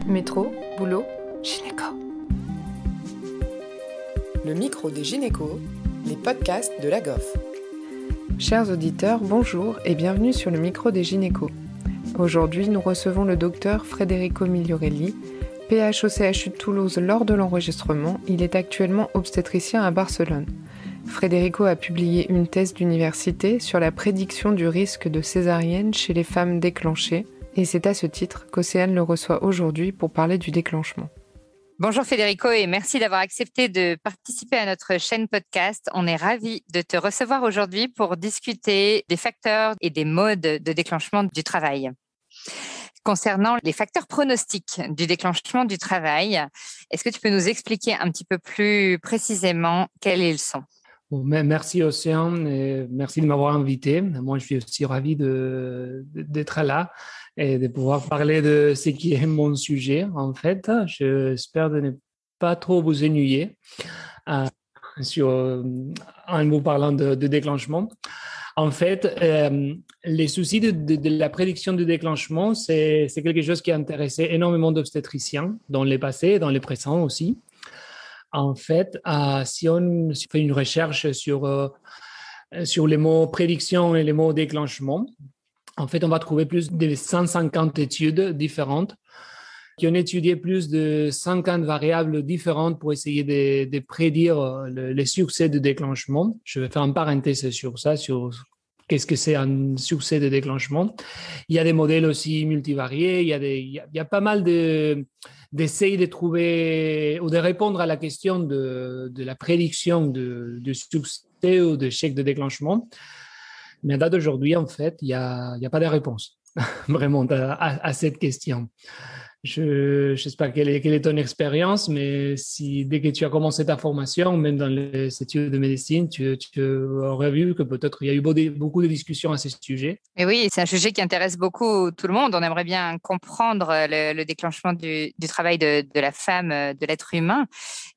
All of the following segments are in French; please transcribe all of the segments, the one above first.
Métro, boulot, gynéco. Le micro des gynécos, les podcasts de la GOF. Chers auditeurs, bonjour et bienvenue sur le micro des gynécos. Aujourd'hui, nous recevons le docteur Federico Migliorelli, PH au CHU de Toulouse lors de l'enregistrement. Il est actuellement obstétricien à Barcelone. Federico a publié une thèse d'université sur la prédiction du risque de césarienne chez les femmes déclenchées, et c'est à ce titre qu'Océane le reçoit aujourd'hui pour parler du déclenchement. Bonjour Federico et merci d'avoir accepté de participer à notre chaîne podcast. On est ravis de te recevoir aujourd'hui pour discuter des facteurs et des modes de déclenchement du travail. Concernant les facteurs pronostiques du déclenchement du travail, est-ce que tu peux nous expliquer un petit peu plus précisément quels ils sont ? Bon, merci Océane et merci de m'avoir invité. Moi, je suis aussi ravi d'être là et de pouvoir parler de ce qui est mon sujet. En fait, j'espère de ne pas trop vous ennuyer en vous parlant de déclenchement. En fait, les soucis de la prédiction du déclenchement, c'est quelque chose qui a intéressé énormément d'obstétriciens dans le passé et dans le présent aussi. En fait, si on fait une recherche sur les mots prédiction et les mots déclenchement, en fait, on va trouver plus de 150 études différentes qui ont étudié plus de 50 variables différentes pour essayer de prédire le succès du déclenchement. Je vais faire une parenthèse sur ça, sur qu'est-ce que c'est un succès de déclenchement. Il y a des modèles aussi multivariés, il y a pas mal d'essayer de trouver ou de répondre à la question de la prédiction de succès ou d'échec de déclenchement. Mais à date d'aujourd'hui, en fait, il y a pas de réponse vraiment à cette question. J'espère quelle est ton expérience, mais si dès que tu as commencé ta formation, même dans les études de médecine, tu aurais vu que peut-être il y a eu beaucoup de discussions à ce sujet. Et oui, c'est un sujet qui intéresse beaucoup tout le monde. On aimerait bien comprendre le déclenchement du travail de la femme, de l'être humain.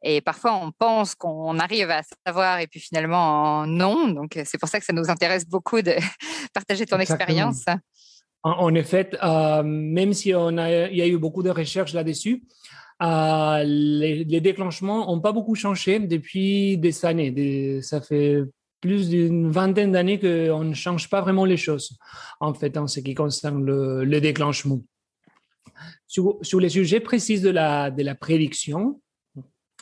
Et parfois, on pense qu'on arrive à savoir et puis finalement, non. Donc, c'est pour ça que ça nous intéresse beaucoup de partager ton expérience. En effet, même si il y a eu beaucoup de recherches là-dessus, les déclenchements n'ont pas beaucoup changé depuis des années. Ça fait plus d'une vingtaine d'années qu'on ne change pas vraiment les choses, en fait, en ce qui concerne le déclenchement. Sur les sujets précis de la prédiction,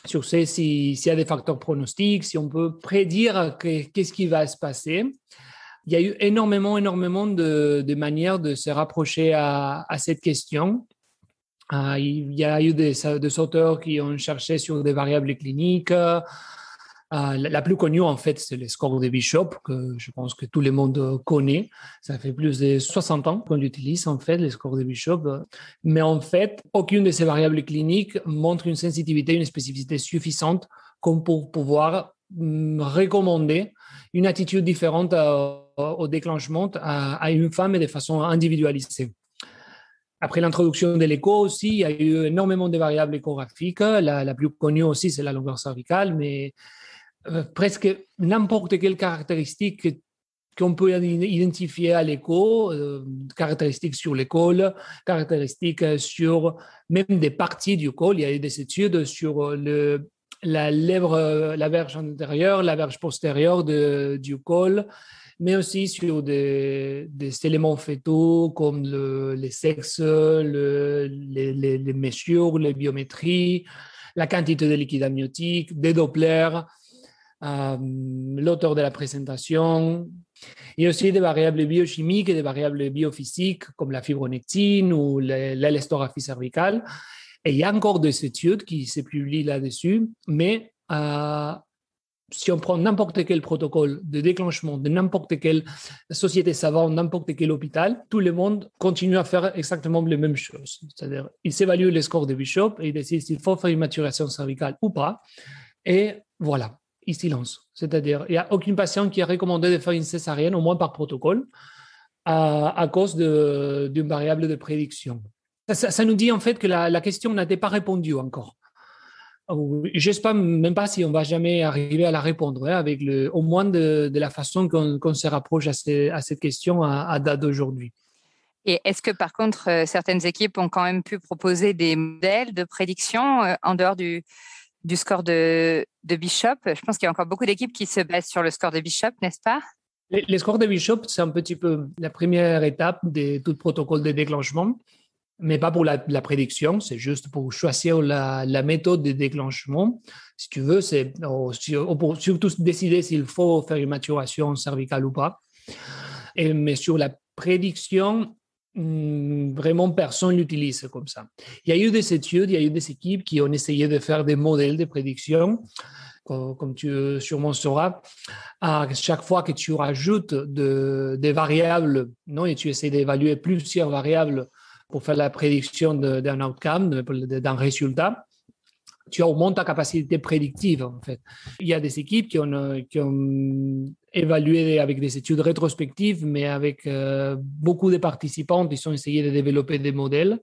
sur s'il y a des facteurs pronostiques, si on peut prédire qu'est-ce qui va se passer, il y a eu énormément de manières de se rapprocher à cette question. Il y a eu des auteurs qui ont cherché sur des variables cliniques. La plus connue, en fait, c'est le score de Bishop, que je pense que tout le monde connaît. Ça fait plus de 60 ans qu'on utilise, en fait, le score de Bishop. Mais en fait, aucune de ces variables cliniques montre une sensibilité, une spécificité suffisante comme pour pouvoir recommander une attitude différente au déclenchement à une femme et de façon individualisée. Après l'introduction de l'écho aussi, il y a eu énormément de variables échographiques. La plus connue aussi, c'est la longueur cervicale, mais presque n'importe quelle caractéristique qu'on peut identifier à l'écho, caractéristiques sur le col, caractéristiques sur même des parties du col. Il y a eu des études sur la lèvre, la verge antérieure, la verge postérieure du col, mais aussi sur des éléments fétaux comme les sexes, les mesures, les biométries, la quantité de liquide amniotique, des Doppler, l'auteur de la présentation. Il y a aussi des variables biochimiques et des variables biophysiques comme la fibronectine ou l'élestographie cervicale. Et il y a encore des études qui se publient là-dessus, mais si on prend n'importe quel protocole de déclenchement de n'importe quelle société savante, n'importe quel hôpital, tout le monde continue à faire exactement les mêmes choses. C'est-à-dire, il s'évalue le score de Bishop et il décide s'il faut faire une maturation cervicale ou pas. Et voilà, il s'y lance. C'est-à-dire, il n'y a aucune patiente qui a recommandé de faire une césarienne, au moins par protocole, à cause d'une variable de prédiction. Ça nous dit en fait que la question n'était pas répondue encore. Je ne sais pas, même pas si on va jamais arriver à la répondre, avec au moins de la façon qu'on se rapproche à cette question à date d'aujourd'hui. Et est-ce que par contre, certaines équipes ont quand même pu proposer des modèles de prédiction en dehors du score de Bishop? Je pense qu'il y a encore beaucoup d'équipes qui se basent sur le score de Bishop, n'est-ce pas? Les scores de Bishop, c'est un petit peu la première étape de tout protocole de déclenchement, mais pas pour la prédiction, c'est juste pour choisir la méthode de déclenchement. Si tu veux, c'est pour surtout décider s'il faut faire une maturation cervicale ou pas. Mais sur la prédiction, vraiment, personne ne l'utilise comme ça. Il y a eu des études, il y a eu des équipes qui ont essayé de faire des modèles de prédiction. Comme tu sûrement sauras, à chaque fois que tu rajoutes des variables, non, et tu essaies d'évaluer plusieurs variables pour faire la prédiction d'un outcome, d'un résultat, tu augmentes ta capacité prédictive, en fait. Il y a des équipes qui ont évalué avec des études rétrospectives, mais avec beaucoup de participants qui ont essayé de développer des modèles.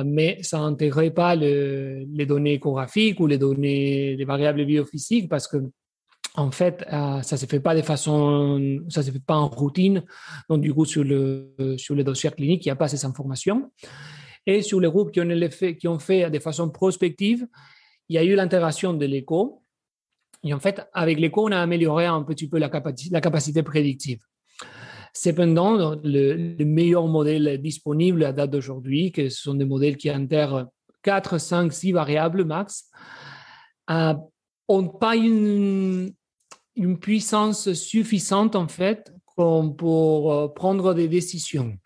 Mais ça n'intégrait pas les données échographiques ou les variables biophysiques parce que, en fait, ça se fait pas ça se fait pas en routine. Donc, du coup, sur le dossier clinique, il n'y a pas ces informations. Et sur les groupes qui ont fait de façon prospective, il y a eu l'intégration de l'écho. Et en fait, avec l'écho, on a amélioré un petit peu la capacité prédictive. Cependant, le meilleur modèle disponible à date d'aujourd'hui, que ce sont des modèles qui intègrent 4, 5, 6 variables max, n'ont pas une puissance suffisante, en fait, pour prendre des décisions.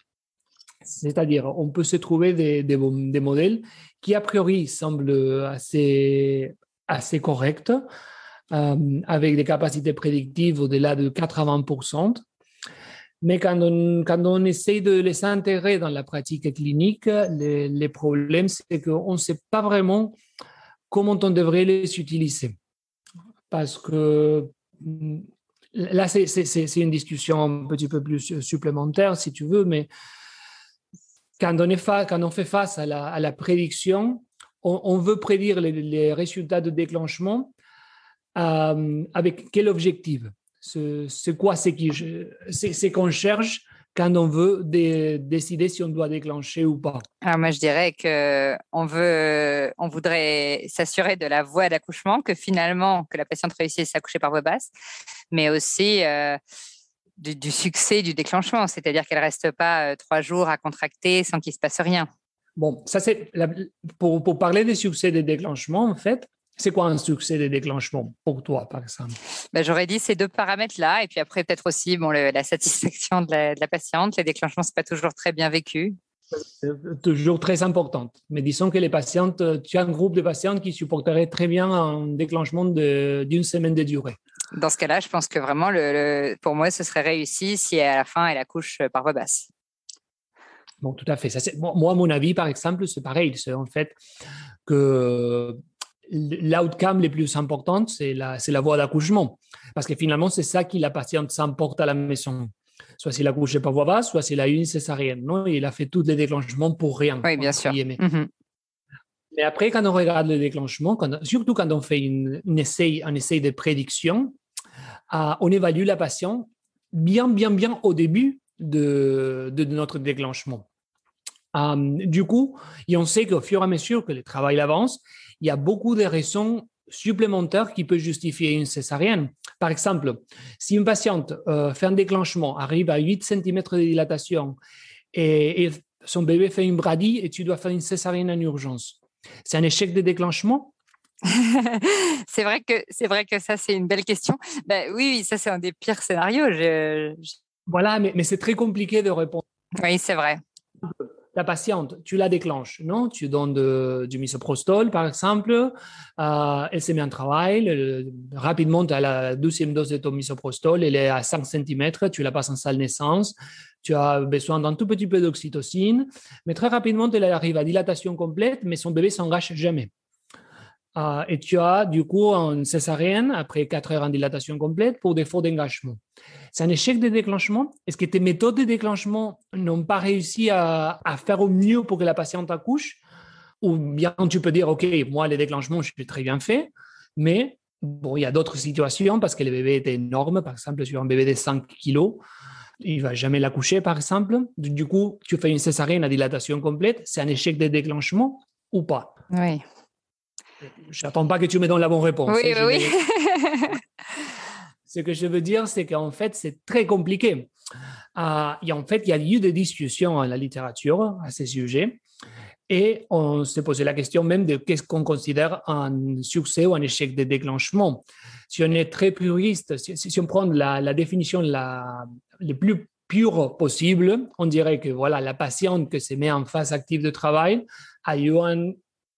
C'est-à-dire, on peut se trouver des modèles qui, a priori, semblent assez corrects, avec des capacités prédictives au-delà de 80%. Mais quand on essaie de les intégrer dans la pratique clinique, les problèmes, c'est qu'on ne sait pas vraiment comment on devrait les utiliser. Parce que là, c'est une discussion un petit peu plus supplémentaire, si tu veux, mais quand on fait face à la prédiction, on veut prédire les résultats de déclenchement avec quel objectif? C'est quoi c'est qu'on cherche quand on veut décider si on doit déclencher ou pas? Alors moi, je dirais on voudrait s'assurer de la voie d'accouchement, que finalement, que la patiente réussisse à accoucher par voie basse, mais aussi du succès du déclenchement, c'est-à-dire qu'elle ne reste pas 3 jours à contracter sans qu'il ne se passe rien. Bon, ça c'est pour parler des succès des déclenchements, en fait. C'est quoi un succès de déclenchement pour toi, par exemple? J'aurais dit ces 2 paramètres-là, et puis après, peut-être aussi la satisfaction de la patiente. Les déclenchements, ce n'est pas toujours très bien vécu. C'est toujours très importante. Mais disons que les patientes, tu as un groupe de patientes qui supporteraient très bien un déclenchement d'une semaine de durée. Dans ce cas-là, je pense que vraiment, pour moi, ce serait réussi si à la fin, elle accouche par voie basse. Bon, tout à fait. Moi, à mon avis, par exemple, c'est pareil. C'est en fait que l'outcome le plus important, c'est la voie d'accouchement. Parce que finalement, c'est ça que la patiente s'emporte à la maison. Soit s'il a accouché par voie basse, soit s'il a eu une césarienne. Non, il a fait tous les déclenchements pour rien. Oui, bien sûr. Mm-hmm. Mais après, quand on regarde le déclenchement, surtout quand on fait un essai de prédiction, on évalue la patiente bien au début de notre déclenchement. Du coup, et on sait qu'au fur et à mesure que le travail avance, il y a beaucoup de raisons supplémentaires qui peuvent justifier une césarienne. Par exemple, si une patiente fait un déclenchement, arrive à 8 cm de dilatation et son bébé fait une bradie et tu dois faire une césarienne en urgence, c'est un échec de déclenchement? C'est vrai que ça, c'est une belle question. Oui, ça, c'est un des pires scénarios. Voilà, mais c'est très compliqué de répondre. Oui, c'est vrai. La patiente, tu la déclenches, non? Tu donnes du misoprostol, par exemple. Elle se met en travail. Rapidement, tu as la 12e dose de ton misoprostol. Elle est à 5 cm. Tu la passes en salle naissance. Tu as besoin d'un tout petit peu d'oxytocine. Mais très rapidement, elle arrive à dilatation complète, mais son bébé ne s'engage jamais. Et tu as du coup une césarienne après 4 heures en dilatation complète pour défaut d'engagement. C'est un échec de déclenchement. Est-ce que tes méthodes de déclenchement n'ont pas réussi à faire au mieux pour que la patiente accouche? Ou bien tu peux dire, OK, moi, les déclenchements, je l'ai très bien fait, mais bon, il y a d'autres situations parce que le bébé était énorme, par exemple, sur un bébé de 5 kilos. il ne va jamais l'accoucher, par exemple. Du coup, tu fais une césarienne à dilatation complète, c'est un échec de déclenchement ou pas? Oui. Je n'attends pas que tu me donnes la bonne réponse. Oui, oui. Ce que je veux dire, c'est qu'en fait, c'est très compliqué. Et en fait, il y a eu des discussions dans la littérature à ce sujet. Et on s'est posé la question même de qu'est-ce qu'on considère un succès ou un échec de déclenchement. Si on est très puriste, si on prend la définition la plus pure possible, on dirait que voilà, la patiente qui se met en phase active de travail a eu un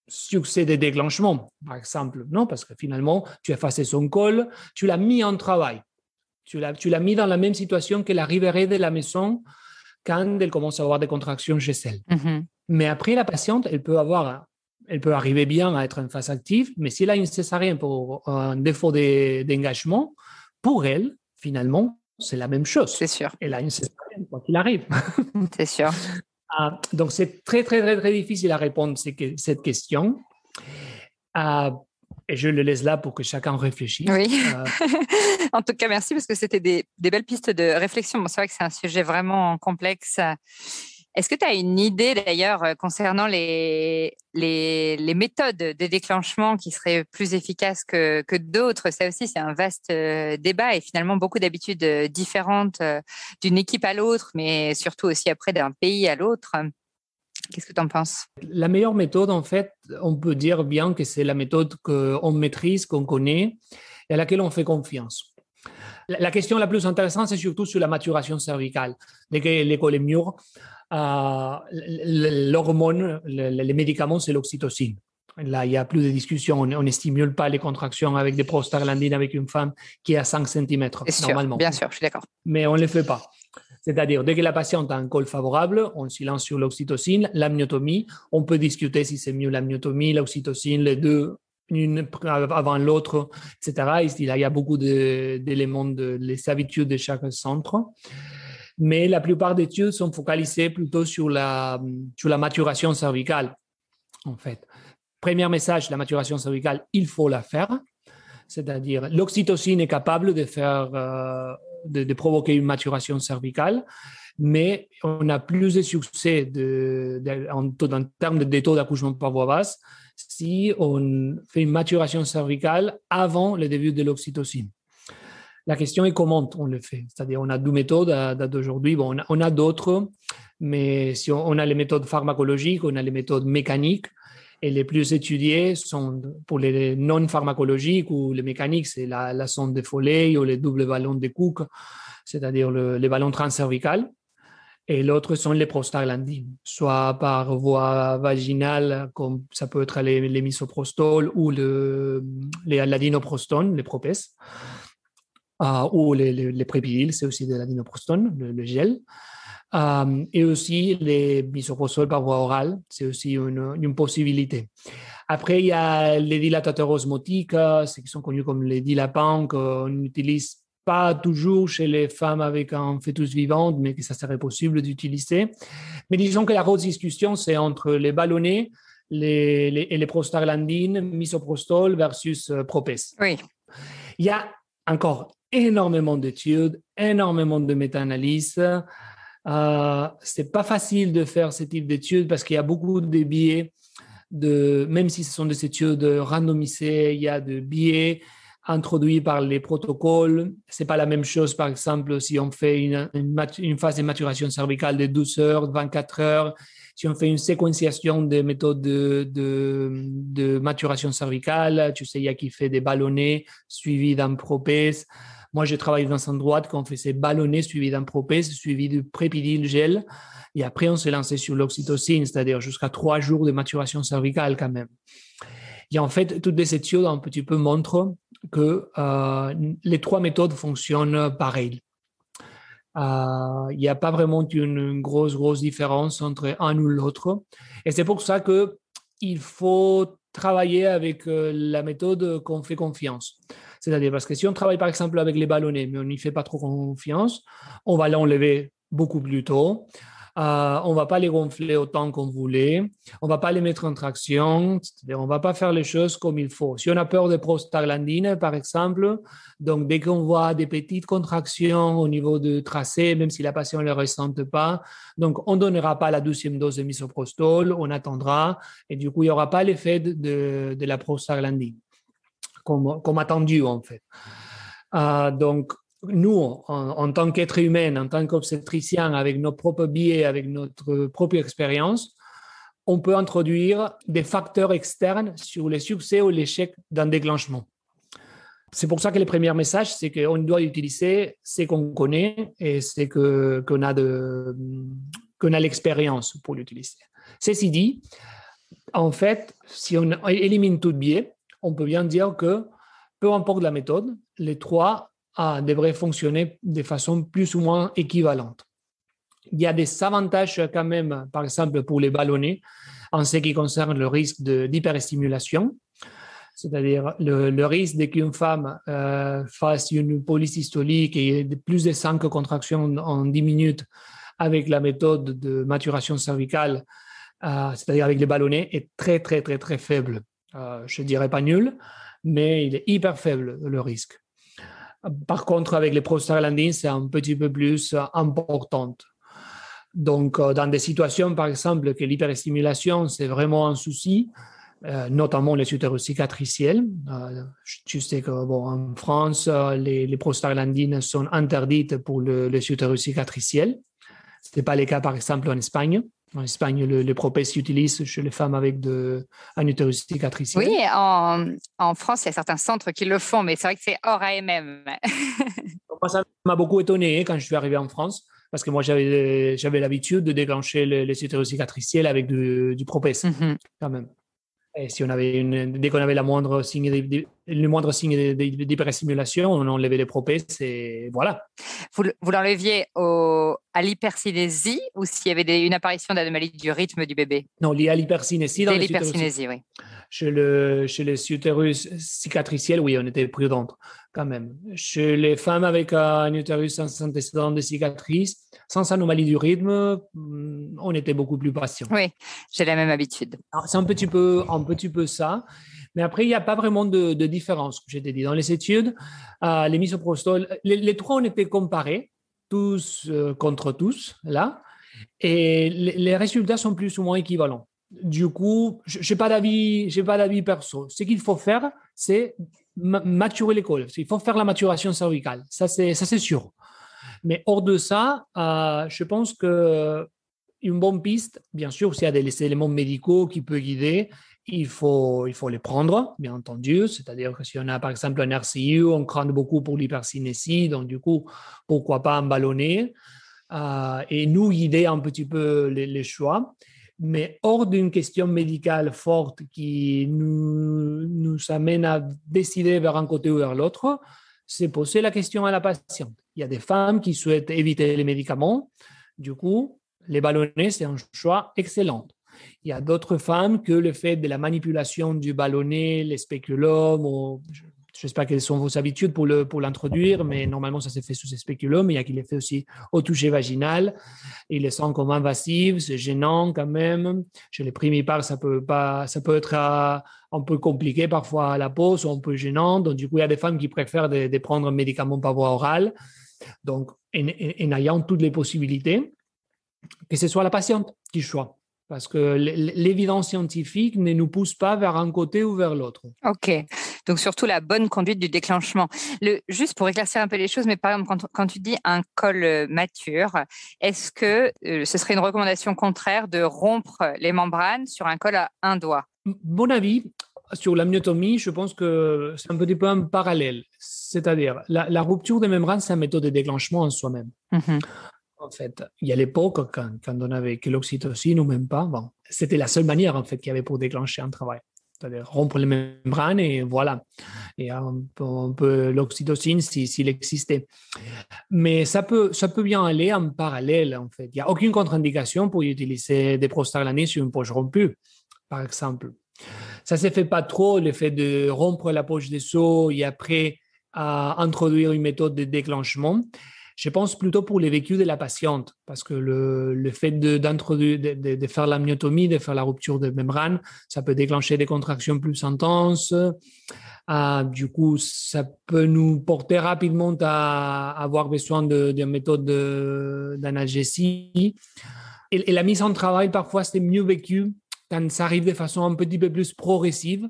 succès de déclenchement, par exemple. Non, parce que finalement, tu as effacé son col, tu l'as mis en travail. Tu l'as mis dans la même situation qu'elle arriverait de la maison quand elle commence à avoir des contractions chez elle. Mm-hmm. Mais après, la patiente, elle peut arriver bien à être en phase active, mais si elle a une césarienne pour un défaut d'engagement, pour elle, finalement, c'est la même chose. C'est sûr. Elle a une césarienne, quoi qu'il arrive. C'est sûr. Donc, c'est très, très, très, très difficile à répondre cette question. Et je le laisse là pour que chacun réfléchisse. Oui. En tout cas, merci parce que c'était des belles pistes de réflexion. Bon, c'est vrai que c'est un sujet vraiment complexe. Est-ce que tu as une idée d'ailleurs concernant les méthodes de déclenchement qui seraient plus efficaces que d'autres? Ça aussi, c'est un vaste débat et finalement beaucoup d'habitudes différentes d'une équipe à l'autre, mais surtout aussi après d'un pays à l'autre. Qu'est-ce que tu en penses? La meilleure méthode, en fait, on peut dire bien que c'est la méthode qu'on maîtrise, qu'on connaît et à laquelle on fait confiance. La question la plus intéressante, c'est surtout sur la maturation cervicale. Dès que l'école est mûre, l'hormone, les médicaments, c'est l'oxytocine. Là, il n'y a plus de discussion. On ne stimule pas les contractions avec des prostaglandines avec une femme qui est à 5 cm, normalement. Bien sûr, je suis d'accord. Mais on ne le fait pas. C'est-à-dire, dès que la patiente a un col favorable, on se lance sur l'oxytocine, l'amniotomie. On peut discuter si c'est mieux l'amniotomie, l'oxytocine, les deux, une avant l'autre, etc. Il y a beaucoup d'éléments les habitudes de chaque centre. Mais la plupart des études sont focalisées plutôt sur la maturation cervicale, en fait. Premier message, la maturation cervicale, il faut la faire. C'est-à-dire, l'oxytocine est capable de faire... de provoquer une maturation cervicale, mais on a plus de succès en termes de taux d'accouchement par voie basse si on fait une maturation cervicale avant le début de l'oxytocine. La question est comment on le fait. C'est-à-dire, on a deux méthodes d'aujourd'hui. Bon, on a d'autres, mais si on a les méthodes pharmacologiques, on a les méthodes mécaniques. Et les plus étudiées sont pour les non-pharmacologiques ou les mécaniques, c'est la sonde de Foley ou les doubles ballons de Cook, c'est-à-dire les ballons transcervicales. Et l'autre sont les prostaglandines, soit par voie vaginale, comme ça peut être les misoprostol ou l'adinoprostone, les propès, ou les prépidiles, c'est aussi de l'adinoprostone, le gel. Et aussi les misoprostol par voie orale, c'est aussi une possibilité. Après, il y a les dilatateurs osmotiques, ceux qui sont connus comme les dilapans, qu'on n'utilise pas toujours chez les femmes avec un fœtus vivant, mais que ça serait possible d'utiliser. Mais disons que la grosse discussion, c'est entre les ballonnets et les prostaglandines, misoprostol versus propès. Oui. Il y a encore énormément d'études, énormément de méta-analyses. C'est pas facile de faire ce type d'études parce qu'il y a beaucoup de biais, même si ce sont des études randomisées, il y a des biais introduits par les protocoles. C'est pas la même chose, par exemple, si on fait une phase de maturation cervicale de 12 heures, 24 heures, si on fait une séquenciation des méthodes de maturation cervicale, tu sais, il y a qui fait des ballonnets suivis d'un propès. Moi, j'ai travaillé dans un endroit qu'on faisait ballonner suivi d'un propès, suivi du prépidil gel. Et après, on s'est lancé sur l'oxytocine, c'est-à-dire jusqu'à 3 jours de maturation cervicale quand même. Et en fait, toutes les études un petit peu montrent que les 3 méthodes fonctionnent pareil. Il n'y a pas vraiment une grosse différence entre un ou l'autre. Et c'est pour ça qu'il faut travailler avec la méthode qu'on fait confiance. C'est-à-dire parce que si on travaille par exemple avec les ballonnets, mais on n'y fait pas trop confiance, on va l'enlever beaucoup plus tôt. on ne va pas les gonfler autant qu'on voulait, on ne va pas les mettre en traction, c'est-à-dire on ne va pas faire les choses comme il faut. Si on a peur de prostaglandine, par exemple, donc dès qu'on voit des petites contractions au niveau du tracé, même si la patiente ne le ressente pas, donc on ne donnera pas la 12e dose de misoprostol, on attendra, et du coup, il n'y aura pas l'effet de la prostaglandine, comme attendu en fait. Donc, nous, en tant qu'être humain, en tant qu'obstétricien, avec nos propres biais, avec notre propre expérience, on peut introduire des facteurs externes sur le succès ou l'échec d'un déclenchement. C'est pour ça que le premier message, c'est qu'on doit utiliser ce qu'on connaît et ce qu'on a l'expérience pour l'utiliser. Ceci dit, en fait, si on élimine tout biais, on peut bien dire que peu importe la méthode, les trois devrait fonctionner de façon plus ou moins équivalente. Il y a des avantages quand même, par exemple pour les ballonnés, en ce qui concerne le risque d'hyperstimulation, c'est-à-dire le risque qu'une femme fasse une police systolique et plus de 5 contractions en 10 minutes avec la méthode de maturation cervicale, c'est-à-dire avec les ballonnés, est très, très, très, très faible. Je ne dirais pas nul, mais il est hyper faible, le risque. Par contre, avec les prostaglandines, c'est un petit peu plus importante. Donc, dans des situations, par exemple, que l'hyperstimulation, c'est vraiment un souci, notamment les utérus cicatriciels. Tu sais que, en France, les prostaglandines sont interdites pour les utérus cicatriciels. Ce n'est pas le cas, par exemple, en Espagne. En Espagne, le Propes s'utilise chez les femmes avec un utérus cicatriciel. Oui, en France, il y a certains centres qui le font, mais c'est vrai que c'est hors AMM. Moi, ça m'a beaucoup étonné quand je suis arrivé en France, parce que moi, j'avais l'habitude de déclencher les utérus cicatriciels avec du Propes, quand même. Et si dès qu'on avait le moindre signe d'hyperstimulation, on enlevait les Propes et voilà. Vous l'enleviez à l'hypercinésie ou s'il y avait une apparition d'anomalie du rythme du bébé? Non, lié à l'hypercinésie. Dès l'hypercinésie, oui. Chez les utérus cicatriciels, oui, on était prudente quand même. Chez les femmes avec un utérus sans antécédent de cicatrice, sans anomalie du rythme, on était beaucoup plus patient. Oui, j'ai la même habitude. Alors, c'est un petit peu ça. Mais après, il n'y a pas vraiment de différence, comme je t'ai dit. Dans les études, les misoprostol, les trois ont été comparés, tous contre tous, là. Et les résultats sont plus ou moins équivalents. Du coup, je n'ai pas d'avis perso. Ce qu'il faut faire, c'est maturer l'école. Il faut faire la maturation cervicale. Ça, c'est sûr. Mais hors de ça, je pense qu'une bonne piste, bien sûr, s'il y a des éléments médicaux qui peuvent guider, il faut les prendre, bien entendu. C'est-à-dire que si on a, par exemple, un RCU, on craint beaucoup pour l'hypercinésie. Donc, du coup, pourquoi pas un ballonné et nous guider un petit peu les choix. Mais hors d'une question médicale forte qui nous amène à décider vers un côté ou vers l'autre, c'est poser la question à la patiente. Il y a des femmes qui souhaitent éviter les médicaments. Du coup, les ballonnés, c'est un choix excellent. Il y a d'autres femmes que le fait de la manipulation du ballonnet, les spéculums, je ne sais pas quelles sont vos habitudes pour l'introduire, mais normalement, ça se fait sous ces spéculums. Il y a qui les fait aussi au toucher vaginal. Ils les sentent comme invasifs, c'est gênant quand même. Chez les primipares, ça peut être un peu compliqué parfois à la pose ou un peu gênant. Donc, du coup, il y a des femmes qui préfèrent de prendre un médicament par voie orale. Donc, en ayant toutes les possibilités, que ce soit la patiente qui choisit. Parce que l'évidence scientifique ne nous pousse pas vers un côté ou vers l'autre. OK. Donc, surtout la bonne conduite du déclenchement. Juste pour éclaircir un peu les choses, mais par exemple, quand tu dis un col mature, est-ce que ce serait une recommandation contraire de rompre les membranes sur un col à un doigt? Mon avis, sur l'amniotomie, je pense que c'est un petit peu un parallèle. C'est-à-dire, la rupture des membranes, c'est une méthode de déclenchement en soi-même. En fait, il y a l'époque, quand on avait que l'oxytocine ou même pas, c'était la seule manière en fait qu'il y avait pour déclencher un travail. C'est-à-dire rompre les membranes et voilà. Et un peu l'oxytocine s'il existait. Mais ça peut bien aller en parallèle en fait. Il n'y a aucune contre-indication pour utiliser des prostaglandines sur une poche rompue, par exemple. Ça ne se fait pas trop, le fait de rompre la poche des os et après introduire une méthode de déclenchement. Je pense plutôt pour les vécus de la patiente, parce que le fait de faire la myotomie, de faire la rupture de membrane, ça peut déclencher des contractions plus intenses. Du coup, ça peut nous porter rapidement à avoir besoin de méthodes d'analgésie. Et la mise en travail, parfois, c'est mieux vécu quand ça arrive de façon un petit peu plus progressive,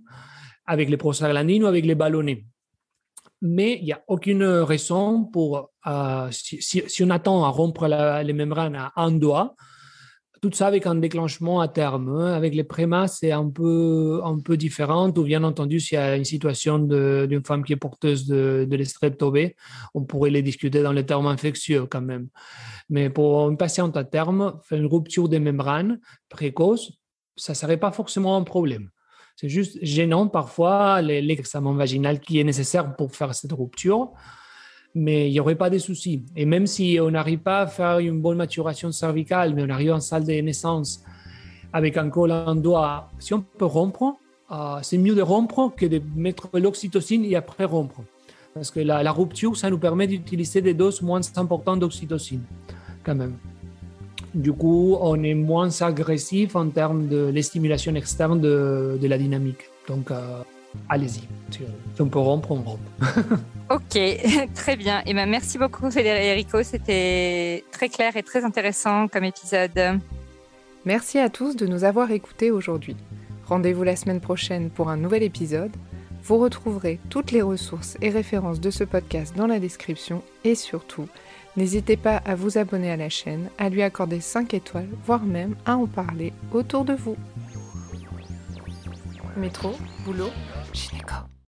avec les prostaglandines ou avec les ballonnets. Mais il n'y a aucune raison pour, si on attend à rompre les membranes à un doigt, tout ça avec un déclenchement à terme. Avec les prémas, c'est un peu différent. Ou bien entendu, s'il y a une situation d'une femme qui est porteuse de l'Strepto B, on pourrait les discuter dans les termes infectieux quand même. Mais pour une patiente à terme, faire une rupture des membranes précoce, ça ne serait pas forcément un problème. C'est juste gênant parfois l'examen vaginal qui est nécessaire pour faire cette rupture, mais il n'y aurait pas de soucis. Et même si on n'arrive pas à faire une bonne maturation cervicale, mais on arrive en salle de naissance avec un col en doigt, si on peut rompre, c'est mieux de rompre que de mettre l'oxytocine et après rompre. Parce que la rupture, ça nous permet d'utiliser des doses moins importantes d'oxytocine, quand même. Du coup, on est moins agressif en termes de l'estimulation externe de la dynamique. Donc, allez-y. Si on peut rompre, on rompt. Ok, très bien. Et merci beaucoup, Federico. C'était très clair et très intéressant comme épisode. Merci à tous de nous avoir écoutés aujourd'hui. Rendez-vous la semaine prochaine pour un nouvel épisode. Vous retrouverez toutes les ressources et références de ce podcast dans la description et surtout, n'hésitez pas à vous abonner à la chaîne, à lui accorder 5 étoiles, voire même à en parler autour de vous. Métro, boulot, gynéco.